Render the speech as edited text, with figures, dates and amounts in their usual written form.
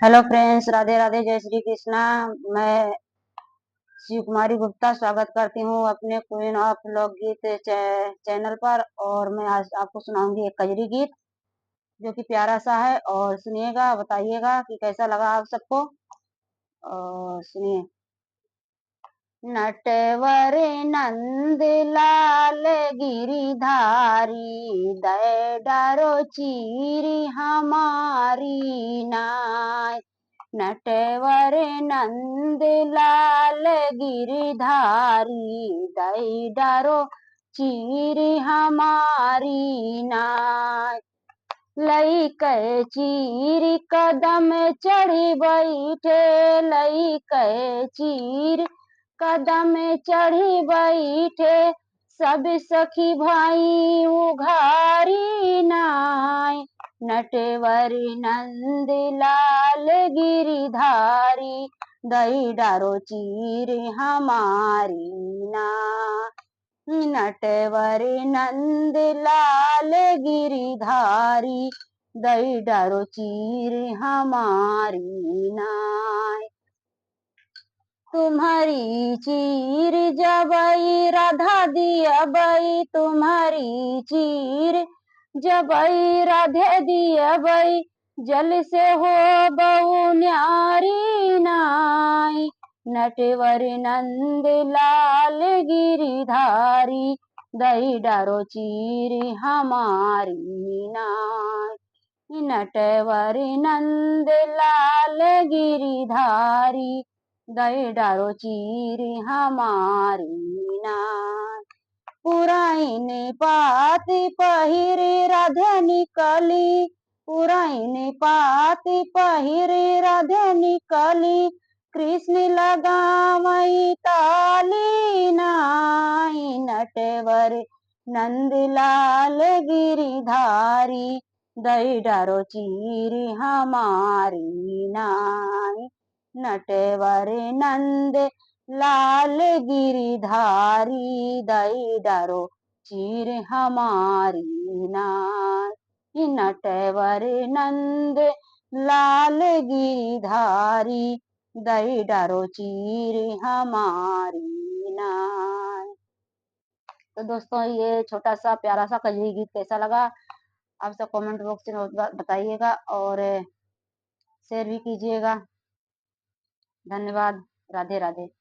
Hello friends, Radhe Radhe, जय श्री कृष्णा। मैं शिव कुमारी गुप्ता स्वागत करती हूँ अपने क्वीन ऑफ लोकगीत चैनल पर। और मैं आज आपको सुनाऊंगी एक कजरी गीत जो कि प्यारा सा है। और सुनिएगा, बताइएगा कि कैसा लगा आप सबको। और सुनिए। नटवर नंद लाल गिरिधारी, दय डारो चीरी हमारी नाय। नटवर नंद लाल गिरधारी, दई डारो चीर हमारी नाय। लई कै चीर कदम चढ़ी बैठे, लई कै चीर कदम चढ़ी बैठे, सब सखी भाई उघारी नाय। नटवर नंद लाल गिरधारी, दई डारो चीर हमारी नाय। नटवर नंद लाल गिरधारी, दई डारो चीर हमारी नाय। तुम्हारी चीर जबई राधा दिया बई, तुम्हारी चीर जबई राधे दिया बई, जल से हो बहु न्यारी नाय। नटवर नंद लाल गिरधारी, दई डारो चीर हमारी नाय। नटवर नंद लाल गिरधारी, दई डारो चीर हमारी नाय। पुराइन पाती पहिरी राधे निकली, पुराइन पाती पहिरी राधे निकली, कृष्ण लगावई ताली नाई। नटवर नंद लाल गिरधारी, दई डारो चीर हमारी नाई। नटवर नंद लाल गिरधारी, दई डारो चीर हमारी नाय। नटवर नंद लाल गिरधारी, दई डारो चीर हमारी नाय। तो दोस्तों, ये छोटा सा प्यारा सा कजरी गीत कैसा लगा आप सब कमेंट बॉक्स में बताइएगा और शेयर भी कीजिएगा। धन्यवाद। राधे राधे।